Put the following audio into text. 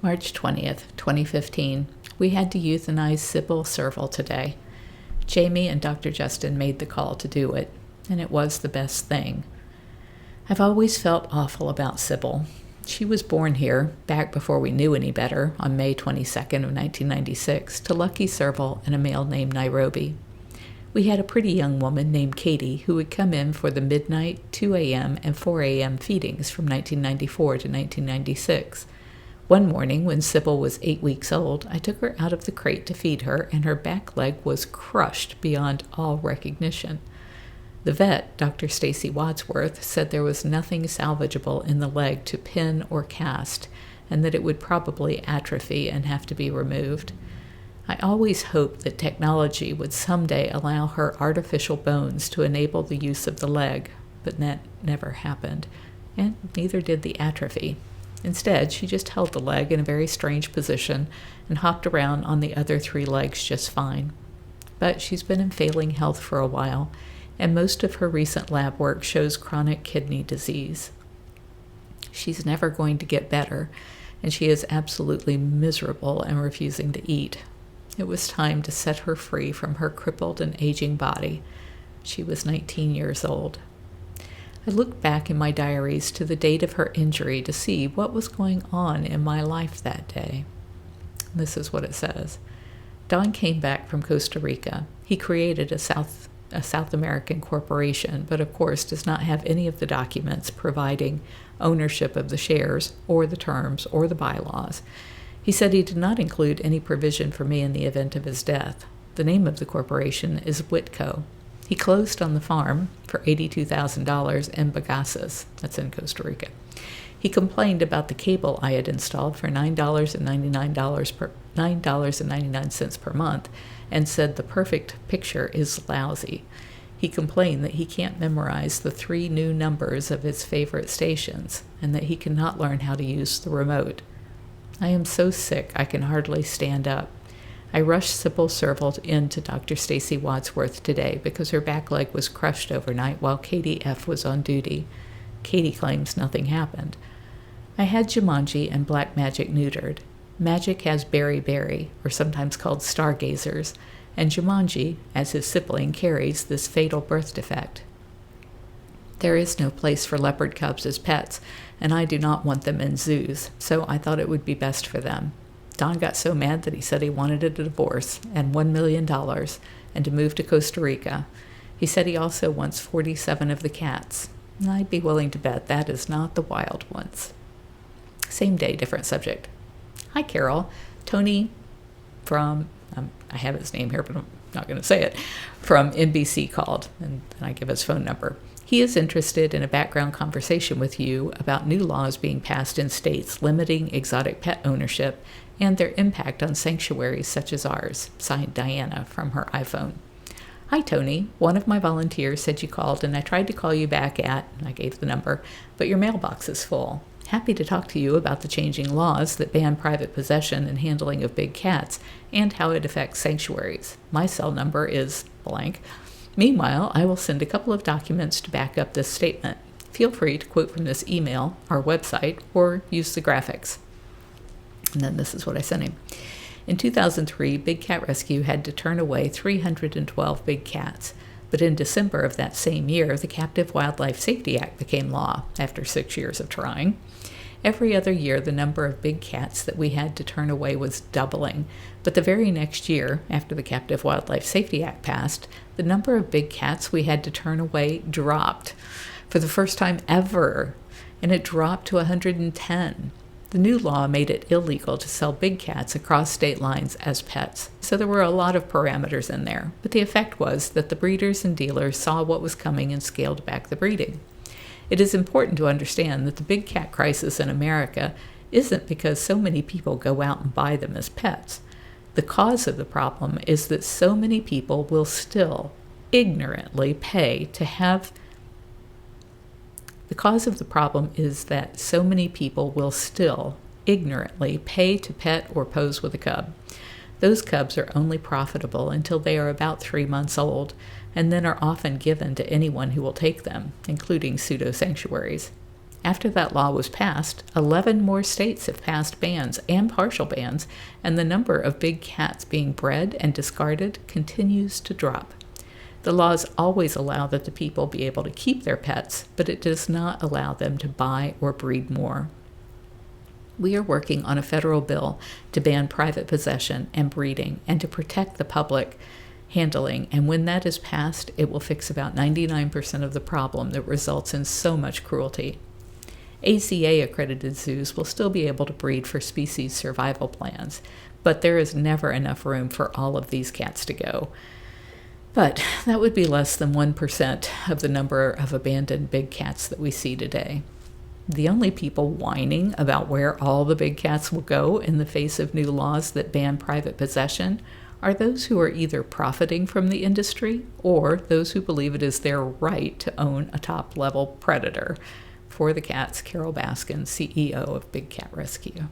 March 20th, 2015. We had to euthanize Cybil Serval today. Jamie and Dr. Justin made the call to do it, and it was the best thing. I've always felt awful about Sibyl. She was born here, back before we knew any better, on May 22nd of 1996, to Lucky Serval and a male named Nairobi. We had a pretty young woman named Katie who would come in for the midnight, 2 a.m., and 4 a.m. feedings from 1994 to 1996. One morning, when Sibyl was 8 weeks old, I took her out of the crate to feed her, and her back leg was crushed beyond all recognition. The vet, Dr. Stacie Wadsworth, said there was nothing salvageable in the leg to pin or cast, and that it would probably atrophy and have to be removed. I always hoped that technology would someday allow her artificial bones to enable the use of the leg, but that never happened, and neither did the atrophy. Instead, she just held the leg in a very strange position and hopped around on the other 3 legs just fine. But she's been in failing health for a while, and most of her recent lab work shows chronic kidney disease. She's never going to get better, and she is absolutely miserable and refusing to eat. It was time to set her free from her crippled and aging body. She was 19 years old. I looked back in my diaries to the date of her injury to see what was going on in my life that day. This is what it says. Don came back from Costa Rica. He created a South American corporation, but of course does not have any of the documents providing ownership of the shares or the terms or the bylaws. He said he did not include any provision for me in the event of his death. The name of the corporation is Whitco. He closed on the farm for $82,000 in Bagaces, that's in Costa Rica. He complained about the cable I had installed for $9.99 per month and said the perfect picture is lousy. He complained that he can't memorize the 3 new numbers of his favorite stations and that he cannot learn how to use the remote. I am so sick I can hardly stand up. I rushed Cybil Serval in to Dr. Stacie Wadsworth today because her back leg was crushed overnight while Katie F. was on duty. Katie claims nothing happened. I had Jumanji and Black Magic neutered. Magic has berry, or sometimes called stargazers, and Jumanji, as his sibling, carries this fatal birth defect. There is no place for leopard cubs as pets, and I do not want them in zoos, so I thought it would be best for them. Don got so mad that he said he wanted a divorce and $1 million and to move to Costa Rica. He said he also wants 47 of the cats. I'd be willing to bet that is not the wild ones. Same day, different subject. Hi, Carole. Tony from, I have his name here, but I'm not going to say it, from NBC called, and I give his phone number. He is interested in a background conversation with you about new laws being passed in states limiting exotic pet ownership and their impact on sanctuaries such as ours. Signed, Diana, from her iPhone. Hi, Tony. One of my volunteers said you called, and I tried to call you back at, I gave the number, but your mailbox is full. Happy to talk to you about the changing laws that ban private possession and handling of big cats and how it affects sanctuaries. My cell number is blank. Meanwhile, I will send a couple of documents to back up this statement. Feel free to quote from this email, our website, or use the graphics. And then this is what I sent him. In 2003, Big Cat Rescue had to turn away 312 big cats. But in December of that same year, the Captive Wildlife Safety Act became law, after 6 years of trying. Every other year, the number of big cats that we had to turn away was doubling. But the very next year, after the Captive Wildlife Safety Act passed, the number of big cats we had to turn away dropped for the first time ever, and it dropped to 110. The new law made it illegal to sell big cats across state lines as pets, so there were a lot of parameters in there, but the effect was that the breeders and dealers saw what was coming and scaled back the breeding. It is important to understand that the big cat crisis in America isn't because so many people go out and buy them as pets. The cause of the problem is that so many people will still ignorantly pay to have The cause of the problem is that so many people will still ignorantly pay to pet or pose with a cub. Those cubs are only profitable until they are about 3 months old, and then are often given to anyone who will take them, including pseudo-sanctuaries. After that law was passed, 11 more states have passed bans and partial bans, and the number of big cats being bred and discarded continues to drop. The laws always allow that the people be able to keep their pets, but it does not allow them to buy or breed more. We are working on a federal bill to ban private possession and breeding and to protect the public handling, and when that is passed, it will fix about 99% of the problem that results in so much cruelty. ACA-accredited zoos will still be able to breed for species survival plans, but there is never enough room for all of these cats to go. But that would be less than 1% of the number of abandoned big cats that we see today. The only people whining about where all the big cats will go in the face of new laws that ban private possession are those who are either profiting from the industry or those who believe it is their right to own a top-level predator. For the Cats, Carole Baskin, CEO of Big Cat Rescue.